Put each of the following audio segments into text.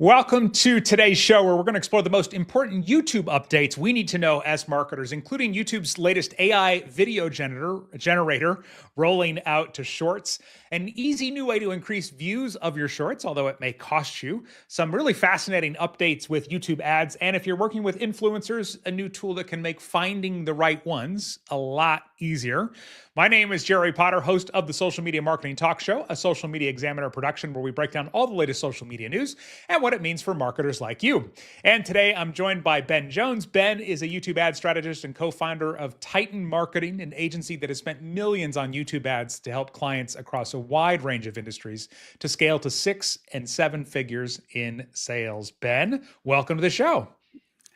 Welcome to today's show, where we're going to explore the most important YouTube updates we need to know as marketers, including YouTube's latest AI video generator rolling out to Shorts, an easy new way to increase views of your Shorts, although it may cost you, some really fascinating updates with YouTube ads, and if you're working with influencers, a new tool that can make finding the right ones a lot easier. My name is Jerry Potter, host of the Social Media Marketing Talk Show, a Social Media Examiner production where we break down all the latest social media news and what it means for marketers like you. And today I'm joined by Ben Jones. Ben is a YouTube ad strategist and co-founder of Titan Marketing, an agency that has spent millions on YouTube ads to help clients across a wide range of industries to scale to 6 and 7 figures in sales. Ben, welcome to the show.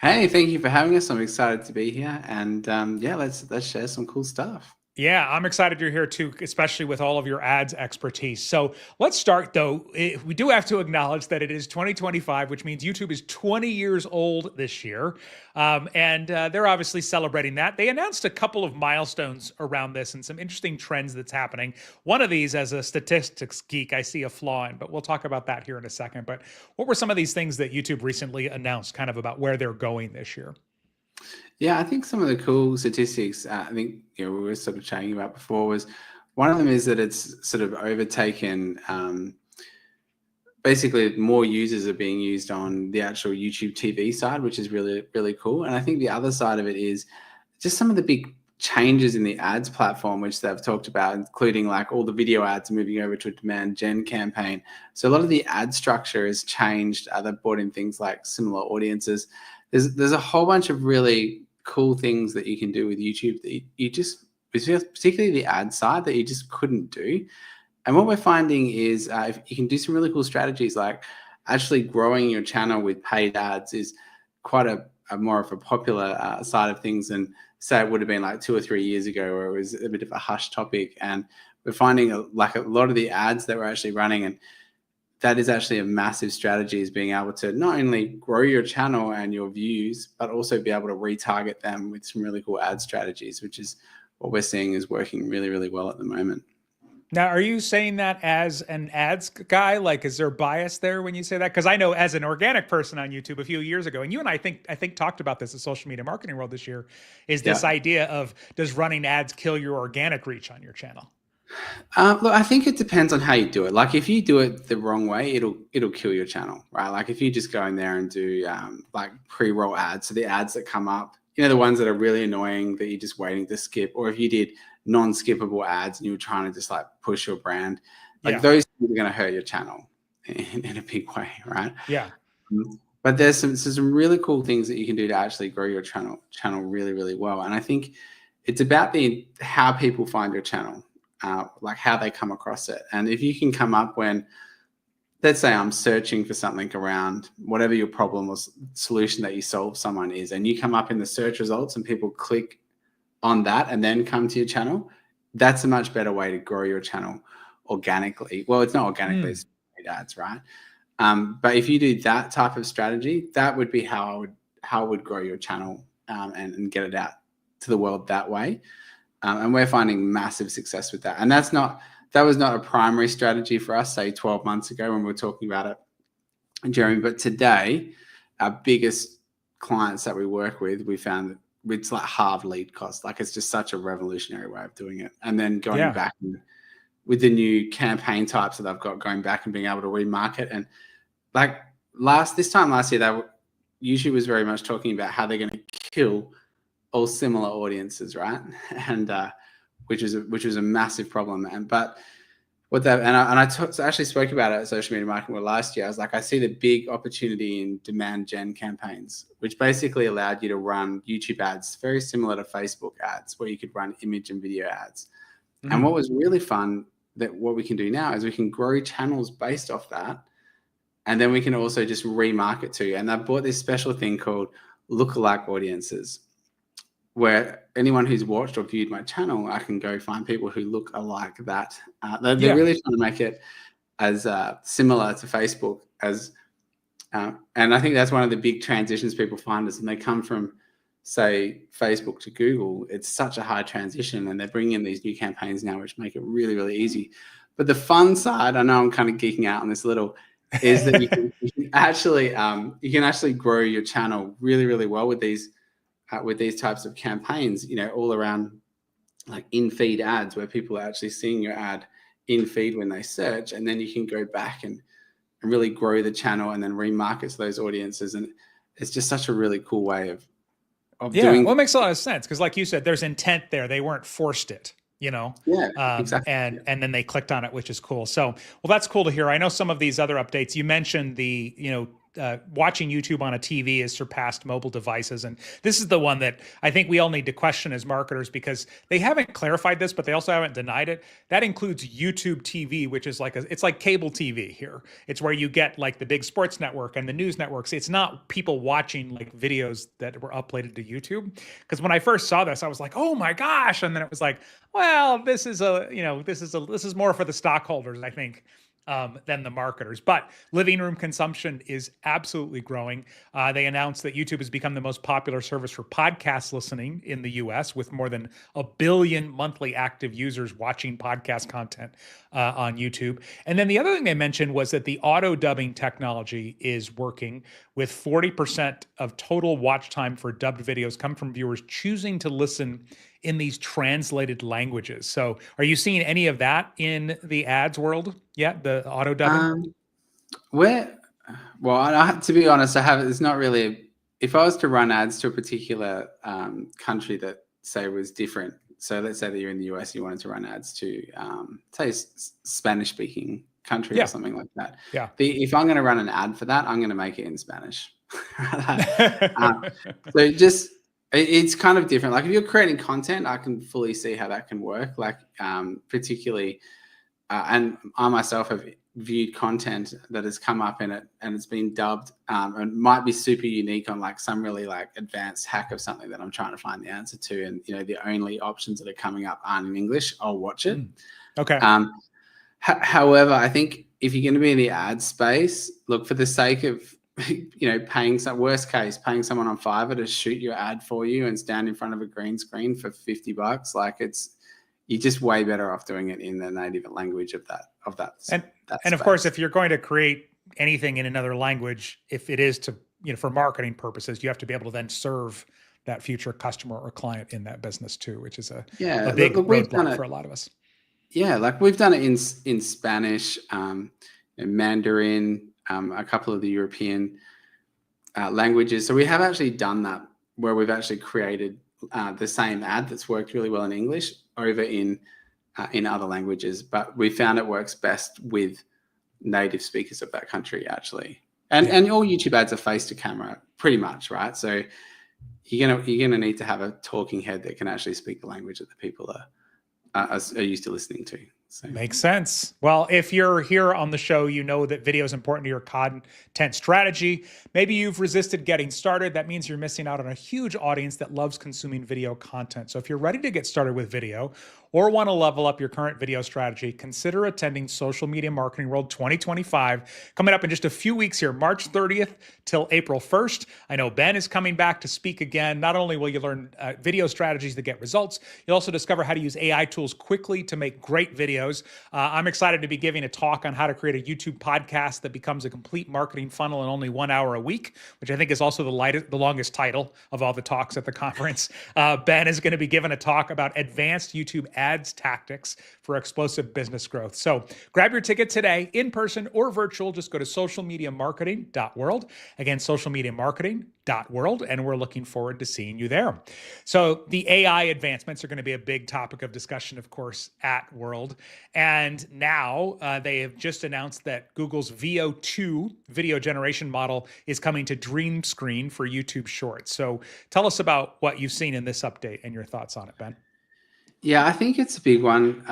Hey, thank you for having us. I'm excited to be here, and yeah, let's share some cool stuff. Yeah, I'm excited you're here too, especially with all of your ads expertise. So let's start though. We do have to acknowledge that it is 2025, which means YouTube is 20 years old this year. And they're obviously celebrating that. They announced a couple of milestones around this and some interesting trends that's happening. One of these, as a statistics geek, I see a flaw in, but we'll talk about that here in a second. But what were some of these things that YouTube recently announced kind of about where they're going this year? Yeah, I think some of the cool statistics, I think we were sort of chatting about before, was one of them is that it's sort of overtaken. Basically, more users are being used on the actual YouTube TV side, which is really, really cool. And I think the other side of it is just some of the big changes in the ads platform, which they've talked about, including like all the video ads moving over to a demand gen campaign. So a lot of the ad structure has changed. They've brought in things like similar audiences. There's a whole bunch of really cool things that you can do with YouTube that you just, particularly the ad side, that you just couldn't do. And what we're finding is if you can do some really cool strategies, like actually growing your channel with paid ads is quite a more of a popular side of things than say it would have been like 2 or 3 years ago, where it was a bit of a hush topic. And we're finding like a lot of the ads that we're actually running, and that is actually a massive strategy, is being able to not only grow your channel and your views, but also be able to retarget them with some really cool ad strategies, which is what we're seeing is working really, really well at the moment. Now, are you saying that as an ads guy? Like, is there bias there when you say that? Because I know as an organic person on YouTube a few years ago, and you and I think talked about this at Social Media Marketing World this year, is this idea of, does running ads kill your organic reach on your channel? Look, I think it depends on how you do it. Like if you do it the wrong way, it'll kill your channel, right? Like if you just go in there and do like pre-roll ads, so the ads that come up, the ones that are really annoying that you're just waiting to skip, or if you did non-skippable ads and you were trying to just like push your brand, like those things are going to hurt your channel in a big way, right? Yeah. But there's some really cool things that you can do to actually grow your channel really, really well. And I think it's about how people find your channel. Like how they come across it. And if you can come up when, let's say I'm searching for something around whatever your problem or solution that you solve someone is, and you come up in the search results and people click on that and then come to your channel, that's a much better way to grow your channel organically. Well, it's not organically, it's paid ads, right? But if you do that type of strategy, that would be how I would grow your channel and get it out to the world that way. And we're finding massive success with that. And that was not a primary strategy for us, say 12 months ago when we were talking about it, Jeremy. But today, our biggest clients that we work with, we found that it's like half lead cost. Like it's just such a revolutionary way of doing it. And then going back with the new campaign types that I've got, going back and being able to remarket. And like this time last year, YouTube was very much talking about how they're going to kill all similar audiences, right? And which was a massive problem. But what that I actually spoke about it at Social Media Marketing World last year. I was like, I see the big opportunity in demand gen campaigns, which basically allowed you to run YouTube ads very similar to Facebook ads, where you could run image and video ads. And what was really fun, that what we can do now is we can grow channels based off that, and then we can also just remarket to you. And they've bought this special thing called lookalike audiences, where anyone who's watched or viewed my channel, I can go find people who look alike that. They're really trying to make it as similar to Facebook as, and I think that's one of the big transitions people find is when they come from, say, Facebook to Google, it's such a hard transition, and they're bringing in these new campaigns now, which make it really, really easy. But the fun side, I know I'm kind of geeking out on this a little, is that you can actually grow your channel really, really well with these types of campaigns, all around, like in-feed ads, where people are actually seeing your ad in feed when they search, and then you can go back and really grow the channel and then remarket to those audiences. And it's just such a really cool way of Yeah, doing. well, it makes a lot of sense because, like you said, there's intent there. They weren't forced it, Yeah, exactly. and then they clicked on it, which is cool. So, well, that's cool to hear. I know some of these other updates. You mentioned the, watching YouTube on a TV has surpassed mobile devices, and this is the one that I think we all need to question as marketers because they haven't clarified this, but they also haven't denied it. That includes YouTube TV, which is it's like cable TV here. It's where you get like the big sports network and the news networks. It's not people watching like videos that were uploaded to YouTube. Because when I first saw this, I was like, oh my gosh, and then it was like, well, this is more for the stockholders, I think, than the marketers. But living room consumption is absolutely growing. They announced that YouTube has become the most popular service for podcast listening in the US, with more than 1 billion monthly active users watching podcast content on YouTube. And then the other thing they mentioned was that the auto dubbing technology is working, with 40% of total watch time for dubbed videos come from viewers choosing to listen in these translated languages. So are you seeing any of that in the ads world yet, the auto dubbing? Where, well, to be honest, I haven't. It's not really. If I was to run ads to a particular country that, say, was different. So let's say that you're in the US, you wanted to run ads to, say, Spanish-speaking country or something like that. Yeah. If I'm going to run an ad for that, I'm going to make it in Spanish. So just, it's kind of different. Like if you're creating content, I can fully see how that can work. Like particularly, and I myself have viewed content that has come up in it and it's been dubbed and might be super unique on like some really like advanced hack of something that I'm trying to find the answer to. And, the only options that are coming up aren't in English. I'll watch it. Okay. However, I think if you're going to be in the ad space, look, for the sake of, paying worst case, paying someone on Fiverr to shoot your ad for you and stand in front of a green screen for $50, like you're just way better off doing it in the native language of that. And of course, if you're going to create anything in another language, if it is to, for marketing purposes, you have to be able to then serve that future customer or client in that business too, which is a big roadblock for a lot of us. Yeah, like we've done it in Spanish, in Mandarin, a couple of the European languages. So we have actually done that where we've actually created the same ad that's worked really well in English over in other languages. But we found it works best with native speakers of that country, actually. And all YouTube ads are face to camera, pretty much, right? So you're gonna need to have a talking head that can actually speak the language that the people are used to listening to. So. Makes sense. Well, if you're here on the show, you know that video is important to your content strategy. Maybe you've resisted getting started. That means you're missing out on a huge audience that loves consuming video content. So if you're ready to get started with video or want to level up your current video strategy, consider attending Social Media Marketing World 2025, coming up in just a few weeks here, March 30th till April 1st. I know Ben is coming back to speak again. Not only will you learn video strategies that get results, you'll also discover how to use AI tools quickly to make great videos. I'm excited to be giving a talk on how to create a YouTube podcast that becomes a complete marketing funnel in only 1 hour a week, which I think is also the longest title of all the talks at the conference. Ben is going to be giving a talk about advanced YouTube ads tactics for explosive business growth. So grab your ticket today, in person or virtual. Just go to socialmediamarketing.world. Again, socialmediamarketing.world, and we're looking forward to seeing you there. So the AI advancements are going to be a big topic of discussion, of course, at World. And now they have just announced that Google's VO2 video generation model is coming to Dream Screen for YouTube Shorts. So tell us about what you've seen in this update and your thoughts on it, Ben. Yeah, I think it's a big one.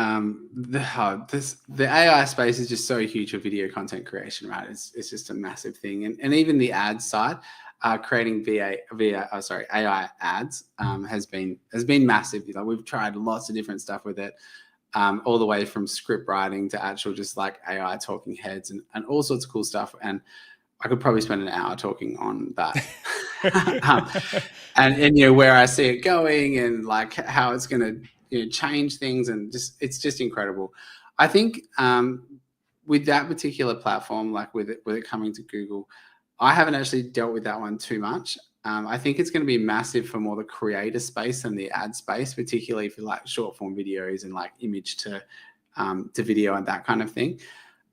The AI space is just so huge for video content creation, right? It's just a massive thing, and even the ad side, creating AI ads has been massive. We've tried lots of different stuff with it, all the way from script writing to actual just like AI talking heads and all sorts of cool stuff. And I could probably spend an hour talking on that. And where I see it going and like how it's going to change things, and it's just incredible. I think with that particular platform, like with it coming to Google, I haven't actually dealt with that one too much. I think it's going to be massive for more the creator space and the ad space, particularly for like short form videos and like image to video and that kind of thing.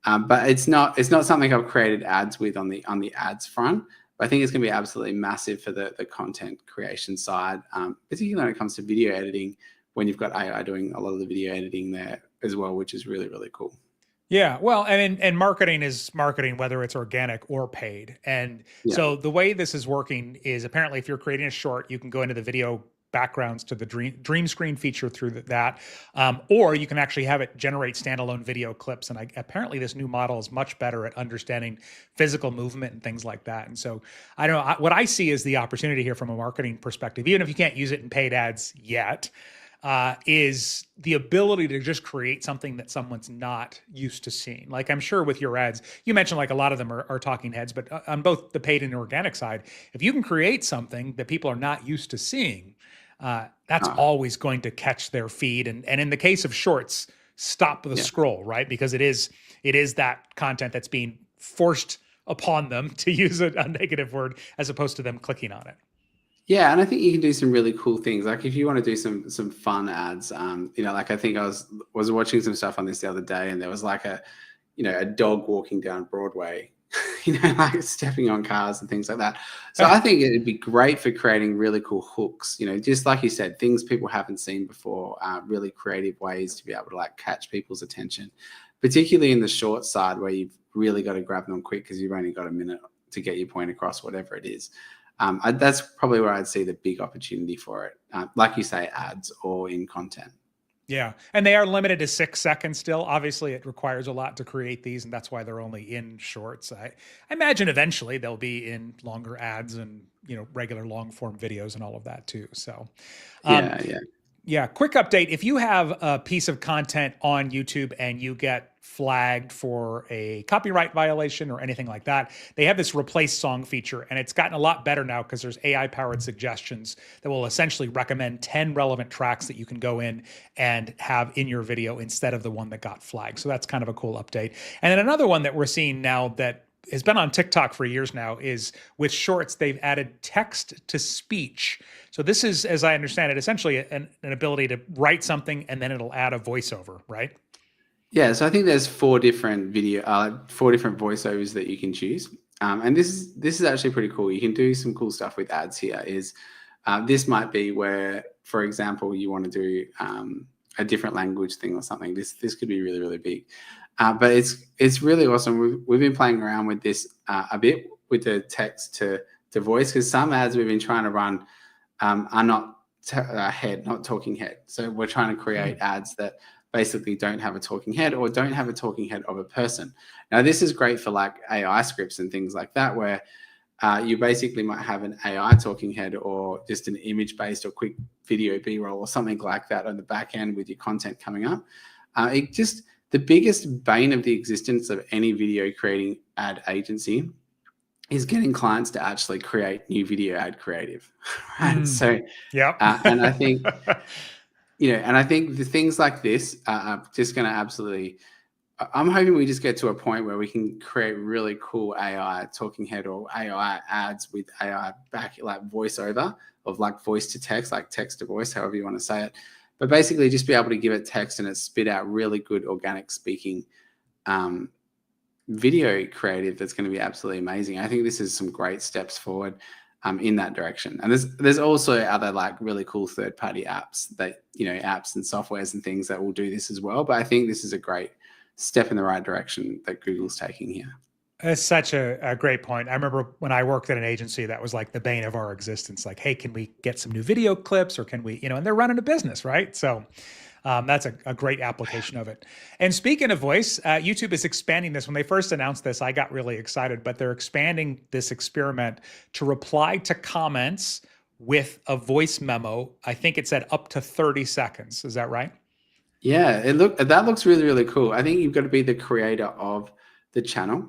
But it's not something I've created ads with on the ads front. But I think it's going to be absolutely massive for the content creation side, particularly when it comes to video editing, when you've got AI doing a lot of the video editing there as well, which is really, really cool. Yeah, well, and marketing is marketing, whether it's organic or paid. And so the way this is working is apparently if you're creating a short, you can go into the video backgrounds to the dream screen feature through that, or you can actually have it generate standalone video clips. And apparently this new model is much better at understanding physical movement and things like that. And so I don't know, what I see is the opportunity here from a marketing perspective, even if you can't use it in paid ads yet, is the ability to just create something that someone's not used to seeing. Like I'm sure with your ads, you mentioned like a lot of them are talking heads, but on both the paid and organic side, if you can create something that people are not used to seeing, that's always going to catch their feed. And in the case of shorts, stop the scroll, right? Because it is that content that's being forced upon them, to use a negative word, as opposed to them clicking on it. Yeah, and I think you can do some really cool things. Like if you want to do some fun ads, like I think I was watching some stuff on this the other day, and there was like a dog walking down Broadway, like stepping on cars and things like that. So I think it'd be great for creating really cool hooks. Just like you said, things people haven't seen before, really creative ways to be able to like catch people's attention, particularly in the short side where you've really got to grab them quick because you've only got a minute to get your point across, whatever it is. That's probably where I'd see the big opportunity for it. Like you say, ads or in content. Yeah. And they are limited to 6 seconds still. Obviously, it requires a lot to create these, and that's why they're only in shorts. I imagine eventually they'll be in longer ads and, regular long form videos and all of that too. So, yeah. Quick update. If you have a piece of content on YouTube and you get flagged for a copyright violation or anything like that, they have this replace song feature, and it's gotten a lot better now because there's AI powered suggestions that will essentially recommend 10 relevant tracks that you can go in and have in your video instead of the one that got flagged. So that's kind of a cool update. And then another one that we're seeing now that has been on TikTok for years now is with shorts, they've added text to speech. So this is, as I understand it, essentially an ability to write something and then it'll add a voiceover, right? Yeah, so I think there's four different voiceovers that you can choose, and this is actually pretty cool. You can do some cool stuff with ads here. This might be where, for example, you want to do a different language thing or something. This could be really, really big, but it's really awesome. We've been playing around with this a bit with the text to voice, because some ads we've been trying to run are not talking head. So we're trying to create ads that basically don't have a talking head or don't have a talking head of a person. Now, this is great for like AI scripts and things like that, where you basically might have an AI talking head or just an image-based or quick video B-roll or something like that on the back end with your content coming up. The biggest bane of the existence of any video creating ad agency is getting clients to actually create new video ad creative. Right? So, and I think... and I think the things like this are just going to absolutely, I'm hoping we just get to a point where we can create really cool AI talking head or AI ads with AI back, like voiceover of like voice to text, like text to voice, however you want to say it. But basically just be able to give it text and it spit out really good organic speaking video creative that's going to be absolutely amazing. I think this is some great steps forward in that direction. And there's also other like really cool third-party apps that, apps and softwares and things that will do this as well. But I think this is a great step in the right direction that Google's taking here. It's such a great point. I remember when I worked at an agency, that was like the bane of our existence. Like, hey, can we get some new video clips, or can we, and they're running a business, right? So that's a great application of it. And speaking of voice, YouTube is expanding this. When they first announced this, I got really excited, but they're expanding this experiment to reply to comments with a voice memo. I think it said up to 30 seconds. Is that right? Yeah, that looks really, really cool. I think you've got to be the creator of the channel.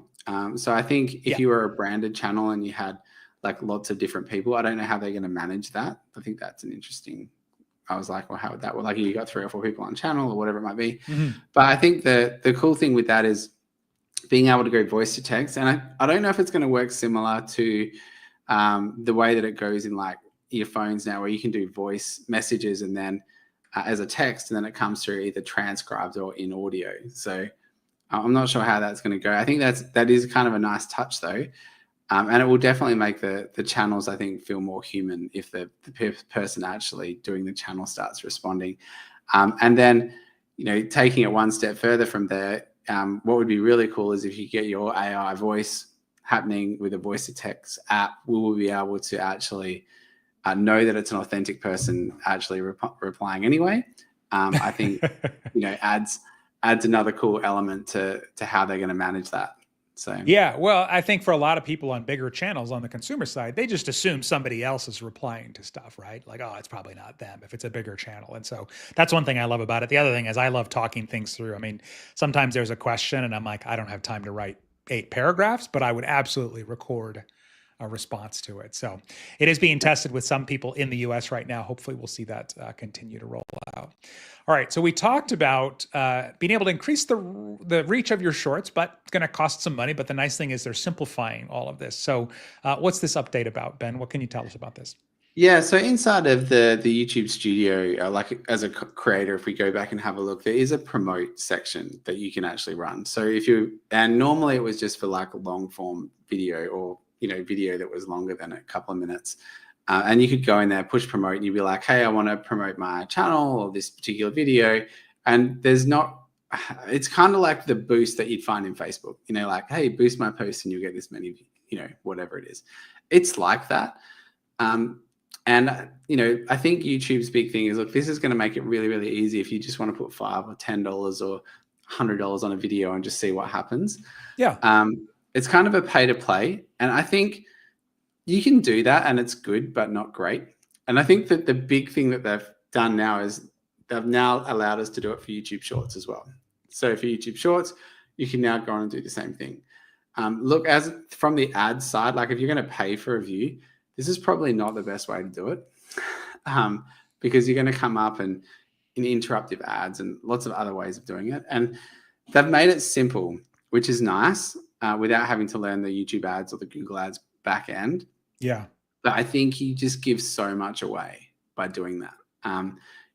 So I think if you were a branded channel and you had like lots of different people, I don't know how they're going to manage that. I think that's an interesting... I was like, well, how would that work? Like you got 3 or 4 people on channel or whatever it might be. But I think the cool thing with that is being able to go voice to text. And I don't know if it's going to work similar to the way that it goes in like your phones now, where you can do voice messages and then as a text, and then it comes through either transcribed or in audio. So I'm not sure how that's going to go. I think that is kind of a nice touch though. And it will definitely make the channels, I think, feel more human if the person actually doing the channel starts responding. And then, taking it one step further from there, what would be really cool is if you get your AI voice happening with a voice to text app, we will be able to actually know that it's an authentic person actually replying anyway. I think, adds another cool element to how they're going to manage that. So yeah, well, I think for a lot of people on bigger channels on the consumer side, they just assume somebody else is replying to stuff, right? Like, oh, it's probably not them if it's a bigger channel. And so that's one thing I love about it. The other thing is I love talking things through. I mean, sometimes there's a question and I'm like, I don't have time to write 8 paragraphs, but I would absolutely record a response to it. So it is being tested with some people in the US right now. Hopefully we'll see that continue to roll out. All right, so we talked about being able to increase the reach of your shorts, but it's going to cost some money. But the nice thing is they're simplifying all of this. So what's this update about, Ben? What can you tell us about this? yeah, so inside of the YouTube studio, like as a creator, if we go back and have a look, there is a promote section that you can actually run. So and normally it was just for like a long form video or video that was longer than a couple of minutes. And you could go in there, push promote, and you'd be like, hey, I want to promote my channel or this particular video. And it's kind of like the boost that you'd find in Facebook, like, hey, boost my post and you'll get this many, whatever it is. It's like that. And, I think YouTube's big thing is, look, this is going to make it really, really easy if you just want to put $5 or $10 or $100 on a video and just see what happens. Yeah. It's kind of a pay to play. And I think you can do that and it's good, but not great. And I think that the big thing that they've done now is they've now allowed us to do it for YouTube Shorts as well. So for YouTube Shorts, you can now go on and do the same thing. Look, as from the ad side, like if you're going to pay for a view, this is probably not the best way to do it because you're going to come up and in interruptive ads and lots of other ways of doing it. And they've made it simple, which is nice, without having to learn the YouTube ads or the Google ads back end. Yeah. But I think you just give so much away by doing that.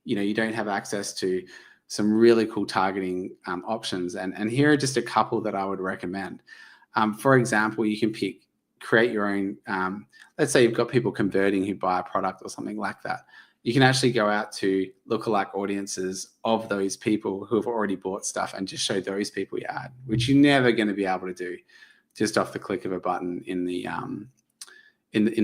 You don't have access to some really cool targeting options. And here are just a couple that I would recommend. For example, you can create your own, let's say you've got people converting who buy a product or something like that. You can actually go out to lookalike audiences of those people who have already bought stuff and just show those people your ad, which you're never going to be able to do just off the click of a button in the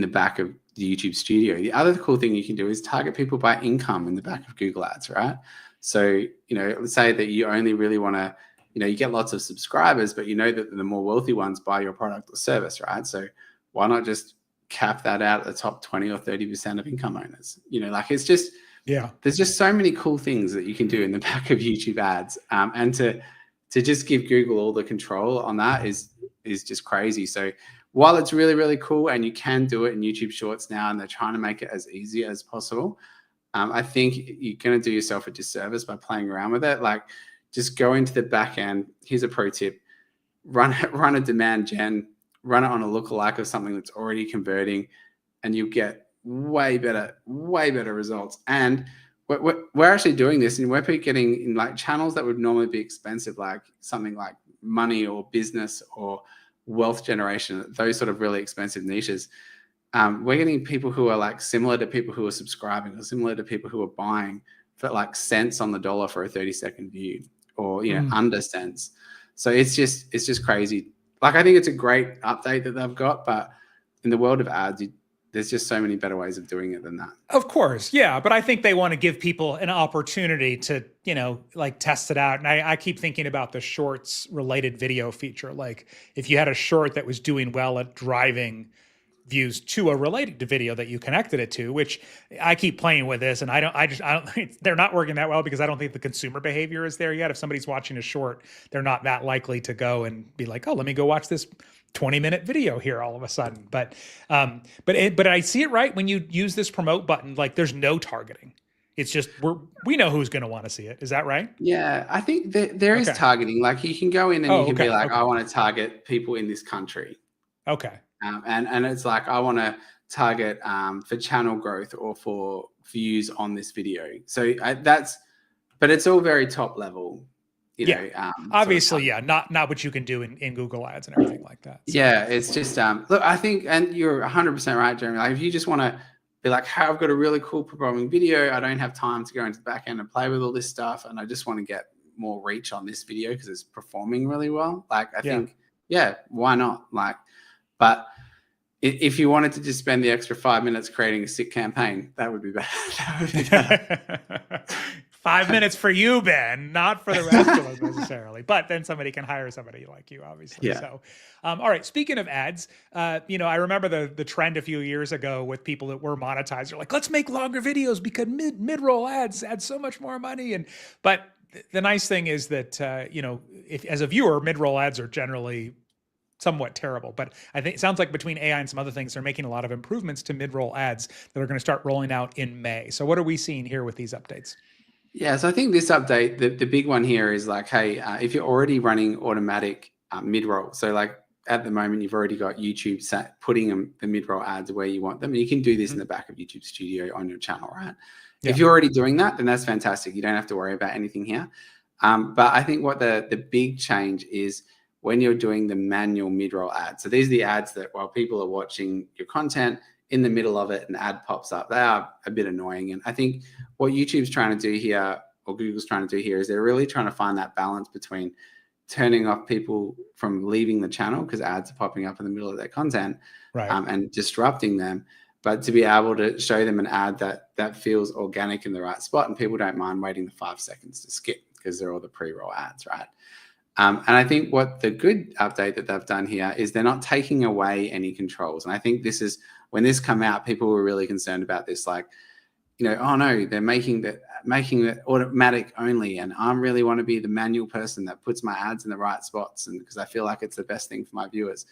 back of the YouTube studio. The other cool thing you can do is target people by income in the back of Google Ads, right? So, let's say that you only really want to, you get lots of subscribers, but that the more wealthy ones buy your product or service, right? So why not just cap that out at the top 20 or 30% of income owners? It's just, yeah, there's just so many cool things that you can do in the back of YouTube ads. And to just give Google all the control on that is just crazy. So while it's really, really cool and you can do it in YouTube Shorts now, and they're trying to make it as easy as possible, I think you're going to do yourself a disservice by playing around with it. Like, just go into the back end. Here's a pro tip: run a demand gen, run it on a lookalike of something that's already converting, and you'll get way better results. And we're actually doing this, and we're getting in like channels that would normally be expensive, like something like money or business or wealth generation, those sort of really expensive niches. We're getting people who are like similar to people who are subscribing or similar to people who are buying for like cents on the dollar for a 30-second view, or under cents. So it's just crazy. Like, I think it's a great update that they've got, but in the world of ads, there's just so many better ways of doing it than that. Of course, yeah, but I think they want to give people an opportunity to, like test it out. And I keep thinking about the shorts related video feature. Like, if you had a short that was doing well at driving views to a related to video that you connected it to, which I keep playing with this, and I don't they're not working that well because I don't think the consumer behavior is there yet. If somebody's watching a short, they're not that likely to go and be like, oh, let me go watch this 20-minute video here all of a sudden. But I see it right when you use this promote button, like there's no targeting. It's just we know who's going to want to see it. Is that right? Yeah, I think there is Okay. targeting. Like you can go in and you Oh, can be okay. like, Okay. I want to target people in this country. Okay. And it's like, I want to target for channel growth or for views on this video. So but it's all very top level, Yeah. sort of Obviously, target. yeah. Not what you can do in Google Ads and everything like that. So. Yeah, it's just look, I think, and you're 100% right, Jeremy. Like if you just want to be like, hey, I've got a really cool performing video, I don't have time to go into the back end and play with all this stuff, and I just want to get more reach on this video because it's performing really well. Like I think, yeah, why not? Like, but if you wanted to just spend the extra 5 minutes creating a sick campaign, that would be better. That would be better. 5 minutes for you, Ben, not for the rest of us necessarily. But then somebody can hire somebody like you, obviously. Yeah. So, all right. Speaking of ads, I remember the trend a few years ago with people that were monetized. They're like, let's make longer videos because mid-roll ads add so much more money. But the nice thing is that if as a viewer, mid-roll ads are generally somewhat terrible. But I think it sounds like between AI and some other things, they're making a lot of improvements to mid-roll ads that are going to start rolling out in May. So what are we seeing here with these updates? Yeah, so I think this update, the big one here is like, hey, if you're already running automatic mid-roll, so like at the moment you've already got YouTube putting the mid-roll ads where you want them, and you can do this in the back of YouTube Studio on your channel, right? Yeah. If you're already doing that, then that's fantastic. You don't have to worry about anything here. But I think what the big change is when you're doing the manual mid-roll ads. So these are the ads that while people are watching your content, in the middle of it, an ad pops up. They are a bit annoying. And I think what YouTube's trying to do here, or Google's trying to do here, is they're really trying to find that balance between turning off people from leaving the channel because ads are popping up in the middle of their content, right. And disrupting them, but to be able to show them an ad that feels organic in the right spot, and people don't mind waiting the 5 seconds to skip because they're all the pre-roll ads, right? And I think what the good update that they've done here is they're not taking away any controls. And I think this is when this come out, people were really concerned about this, like, oh no, they're making it automatic only, and I really want to be the manual person that puts my ads in the right spots, and because I feel like it's the best thing for my viewers.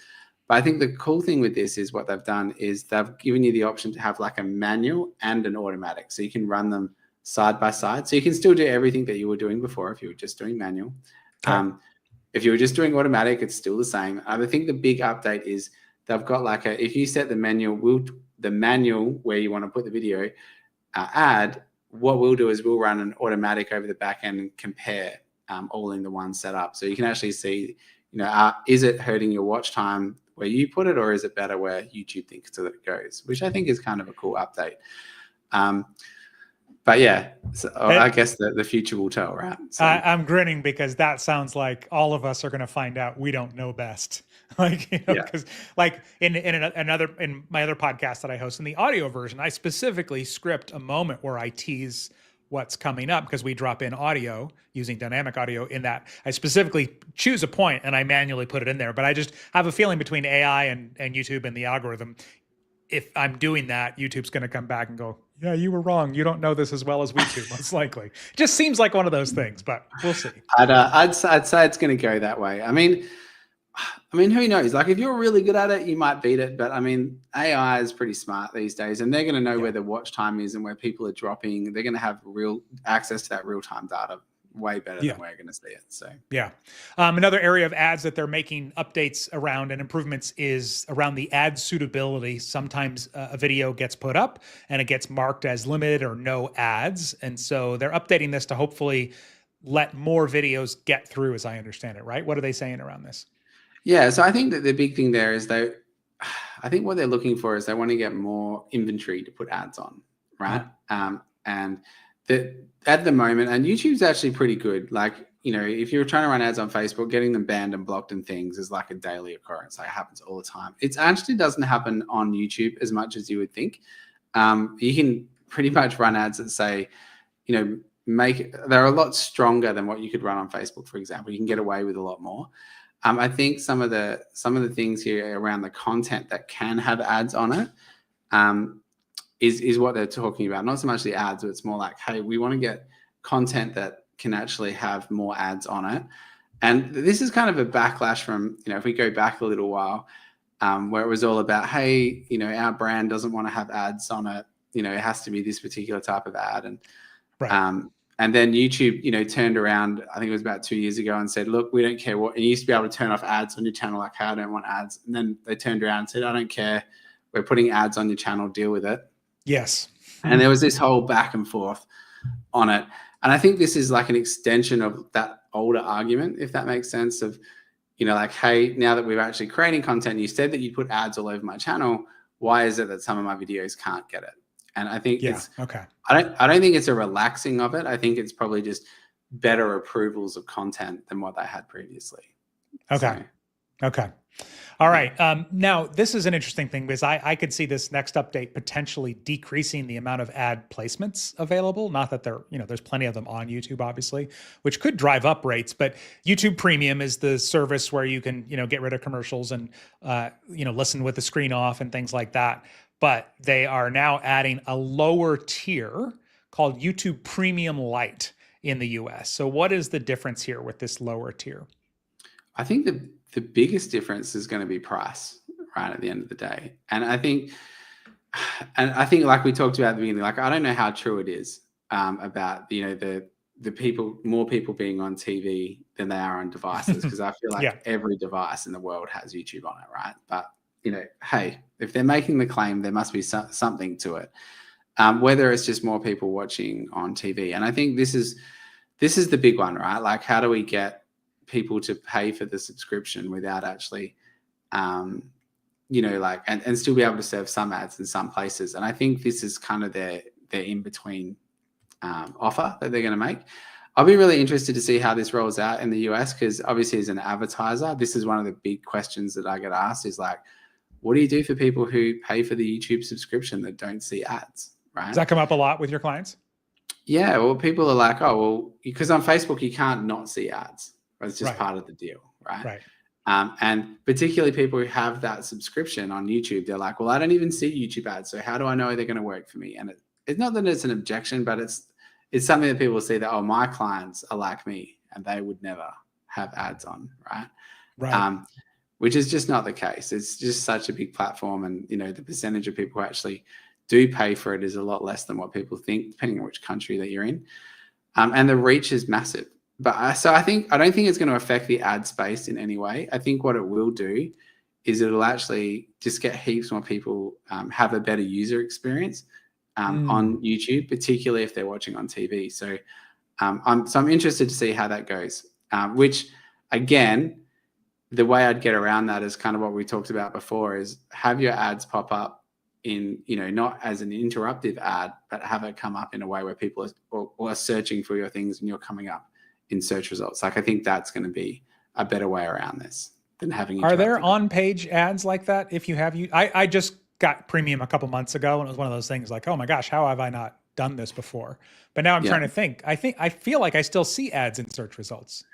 But I think the cool thing with this is what they've done is they've given you the option to have like a manual and an automatic, so you can run them side by side. So you can still do everything that you were doing before if you were just doing manual. Okay. If you were just doing automatic, it's still the same. I think the big update is they've got like if you set the manual where you want to put the video ad, what we'll do is we'll run an automatic over the back end and compare all in the one setup. So you can actually see, is it hurting your watch time where you put it, or is it better where YouTube thinks that it goes, which I think is kind of a cool update. But yeah, so I guess the future will tell, right? So. I'm grinning because that sounds like all of us are going to find out we don't know best. Like, because like in my other podcast that I host, in the audio version, I specifically script a moment where I tease what's coming up because we drop in audio using dynamic audio. In that, I specifically choose a point and I manually put it in there. But I just have a feeling between AI and YouTube and the algorithm, if I'm doing that, YouTube's going to come back and go, yeah, you were wrong. You don't know this as well as we do, most likely. It just seems like one of those things, but we'll see. I'd say it's going to go that way. I mean, who knows? Like, if you're really good at it, you might beat it. But I mean, AI is pretty smart these days, and they're going to know where the watch time is and where people are dropping. They're going to have real access to that real-time data way better than we're going to see it. So yeah. Another area of ads that they're making updates around and improvements is around the ad suitability. Sometimes a video gets put up and it gets marked as limited or no ads. And so they're updating this to hopefully let more videos get through, as I understand it, right? What are they saying around this? Yeah, so I think that the big thing there is I think what they're looking for is they want to get more inventory to put ads on, right? And at the moment, and YouTube's actually pretty good. Like, if you're trying to run ads on Facebook, getting them banned and blocked and things is like a daily occurrence. Like, it happens all the time. It actually doesn't happen on YouTube as much as you would think. You can pretty much run ads that say, they're a lot stronger than what you could run on Facebook, for example. You can get away with a lot more. I think some of the things here around the content that can have ads on it is what they're talking about. Not so much the ads, but it's more like, hey, we want to get content that can actually have more ads on it. And this is kind of a backlash from, if we go back a little while, where it was all about, hey, our brand doesn't want to have ads on it. It has to be this particular type of ad. And Right. And then YouTube, turned around, I think it was about 2 years ago, and said, look, we don't care what, and you used to be able to turn off ads on your channel, like, hey, I don't want ads. And then they turned around and said, I don't care. We're putting ads on your channel, deal with it. Yes. And there was this whole back and forth on it. And I think this is like an extension of that older argument, if that makes sense, of, like, hey, now that we're actually creating content, you said that you put ads all over my channel. Why is it that some of my videos can't get it? And I think okay. I don't think it's a relaxing of it. I think it's probably just better approvals of content than what they had previously. Okay. Okay. All right. Now, this is an interesting thing because I could see this next update potentially decreasing the amount of ad placements available. Not that there's plenty of them on YouTube, obviously, which could drive up rates. But YouTube Premium is the service where you can, get rid of commercials and, listen with the screen off and things like that. But they are now adding a lower tier called YouTube Premium Lite in the US. So what is the difference here with this lower tier? I think the biggest difference is going to be price, right, at the end of the day. And I think like we talked about at the beginning, like, I don't know how true it is about, the more people being on TV than they are on devices, because I feel like every device in the world has YouTube on it, right? But, hey, if they're making the claim, there must be something to it. Whether it's just more people watching on TV. And I think this is the big one, right? Like, how do we get people to pay for the subscription without actually, and still be able to serve some ads in some places? And I think this is kind of their in-between offer that they're going to make. I'll be really interested to see how this rolls out in the US, because obviously as an advertiser, this is one of the big questions that I get asked is like, what do you do for people who pay for the YouTube subscription that don't see ads, right? Does that come up a lot with your clients? Yeah, well, people are like, oh, well, because on Facebook, you can't not see ads. It's just part of the deal, right? Right. And particularly people who have that subscription on YouTube, they're like, well, I don't even see YouTube ads, so how do I know they're going to work for me? And it's not that it's an objection, but it's something that people see that, oh, my clients are like me and they would never have ads on, right? Right. Which is just not the case. It's just such a big platform, and the percentage of people who actually do pay for it is a lot less than what people think, depending on which country that you're in. And the reach is massive. But so I don't think it's going to affect the ad space in any way. I think what it will do is it'll actually just get heaps more people have a better user experience on YouTube, particularly if they're watching on TV. So I'm interested to see how that goes. Which, again, the way I'd get around that is kind of what we talked about before: is have your ads pop up in, not as an interruptive ad, but have it come up in a way where people are searching for your things and you're coming up in search results. Like, I think that's going to be a better way around this than having. Are there on-page ads like that? If you have, I just got Premium a couple months ago, and it was one of those things like, oh my gosh, how have I not done this before? But now I'm trying to think. I feel like I still see ads in search results.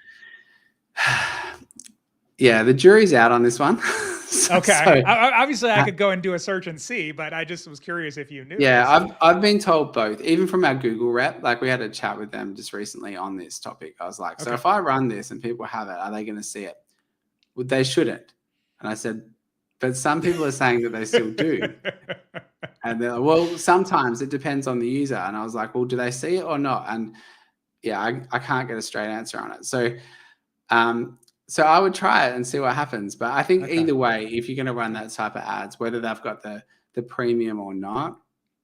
Yeah, the jury's out on this one. Okay. Obviously, I could go and do a search and see, but I just was curious if you knew. Yeah, I've been told both, even from our Google rep. Like, we had a chat with them just recently on this topic. I was like, so if I run this and people have it, are they going to see it? Well, they shouldn't. And I said, but some people are saying that they still do. And they're like, well, sometimes it depends on the user. And I was like, well, do they see it or not? And yeah, I can't get a straight answer on it. So, so I would try it and see what happens. But I think either way, if you're going to run that type of ads, whether they've got the premium or not,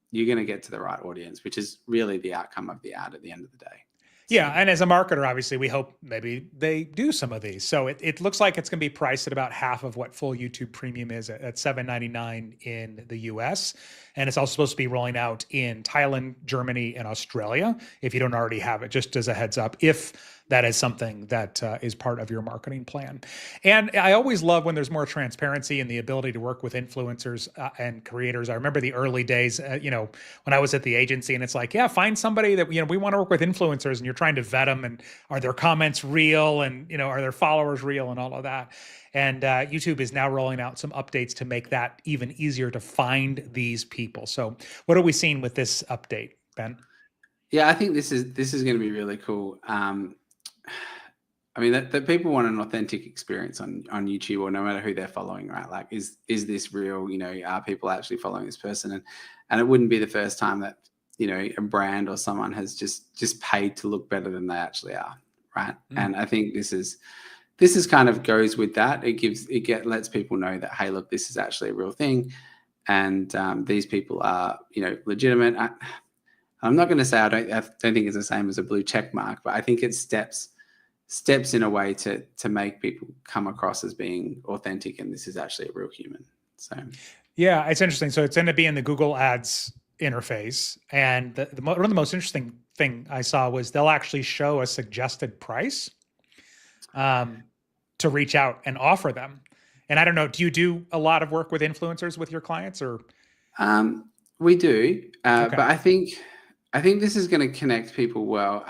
you're going to get to the right audience, which is really the outcome of the ad at the end of the day. Yeah, and as a marketer, obviously, we hope maybe they do some of these. So it looks like it's going to be priced at about half of what full YouTube Premium is at $7.99 in the US. And it's also supposed to be rolling out in Thailand, Germany, and Australia, if you don't already have it, just as a heads up, if that is something that is part of your marketing plan. And I always love when there's more transparency and the ability to work with influencers and creators. I remember the early days, when I was at the agency, and it's like, yeah, find somebody that, we want to work with influencers, and you're trying to vet them, and are their comments real, and, are their followers real, and all of that. And YouTube is now rolling out some updates to make that even easier to find these people. So what are we seeing with this update, Ben? Yeah, I think this is going to be really cool. I mean, that people want an authentic experience on YouTube, or no matter who they're following, right? Like, is this real? Are people actually following this person? And it wouldn't be the first time that, a brand or someone has just paid to look better than they actually are, right? And I think this is kind of goes with that. Lets people know that, hey, look, this is actually a real thing, and these people are legitimate. I'm not going to say I don't think it's the same as a blue check mark, but I think it's steps in a way to make people come across as being authentic, and this is actually a real human. So yeah, it's interesting. So it's going to be in the Google Ads interface, and one of the most interesting thing I saw was they'll actually show a suggested price to reach out and offer them. And I don't know, do you do a lot of work with influencers with your clients, or? We do, Okay. but I think this is going to connect people well.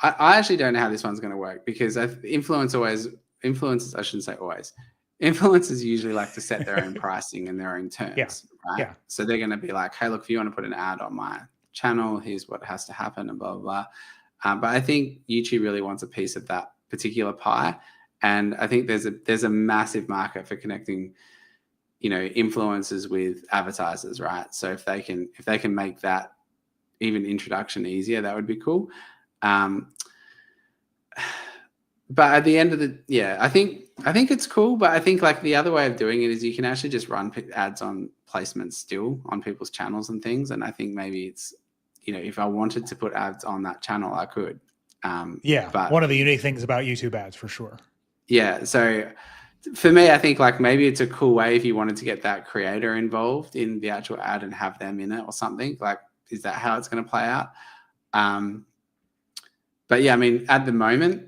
I actually don't know how this one's going to work, because influencers, I shouldn't say always, influencers usually like to set their own pricing and their own terms, Yeah. right? Yeah. So they're going to be like, hey, look, if you want to put an ad on my channel, here's what has to happen, and blah, blah, blah. But I think YouTube really wants a piece of that particular pie. And I think there's a massive market for connecting, influencers with advertisers, right? So if they can make that even introduction easier, that would be cool. But at the end of I think it's cool. But I think like the other way of doing it is you can actually just run ads on placements still on people's channels and things. And I think maybe it's, if I wanted to put ads on that channel, I could. But one of the unique things about YouTube ads, for sure. Yeah. So for me, I think like maybe it's a cool way if you wanted to get that creator involved in the actual ad and have them in it or something. Like, is that how it's going to play out? But yeah, I mean, at the moment,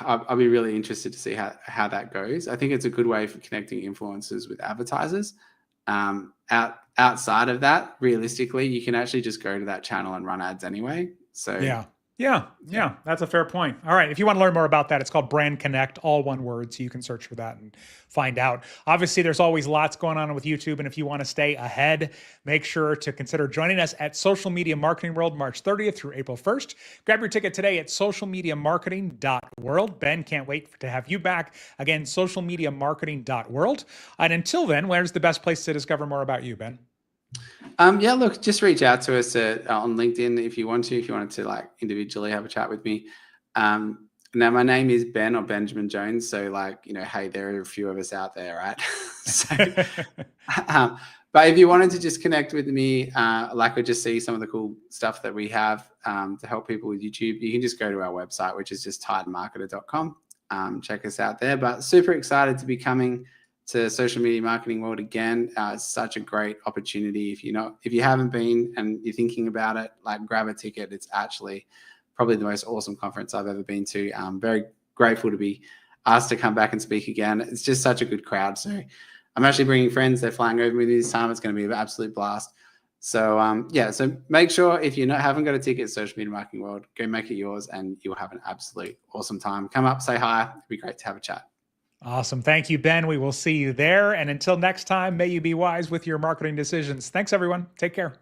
I'll be really interested to see how that goes. I think it's a good way for connecting influencers with advertisers. Outside of that, realistically, you can actually just go to that channel and run ads anyway. So yeah, that's a fair point. All right. If you want to learn more about that, it's called Brand Connect, all one word. So you can search for that and find out. Obviously, there's always lots going on with YouTube. And if you want to stay ahead, make sure to consider joining us at Social Media Marketing World, March 30th through April 1st. Grab your ticket today at socialmediamarketing.world. Ben, can't wait to have you back. Again, socialmediamarketing.world. And until then, where's the best place to discover more about you, Ben? Look, just reach out to us on LinkedIn if you wanted to like individually have a chat with me. Now my name is Ben, or Benjamin Jones. So like, hey, there are a few of us out there, right? So, but if you wanted to just connect with me, or just see some of the cool stuff that we have to help people with YouTube, you can just go to our website, which is just titanmarketer.com. Check us out there. But super excited to be coming to Social Media Marketing World again. It's such a great opportunity. If you haven't been and you're thinking about it, like, grab a ticket. It's actually probably the most awesome conference I've ever been to. I'm very grateful to be asked to come back and speak again. It's just such a good crowd. So I'm actually bringing friends. They're flying over me this time. It's going to be an absolute blast. So so make sure if you haven't got a ticket, Social Media Marketing World, go make it yours, and you'll have an absolute awesome time. Come up, say hi. It'd be great to have a chat. Awesome. Thank you, Ben. We will see you there. And until next time, may you be wise with your marketing decisions. Thanks, everyone. Take care.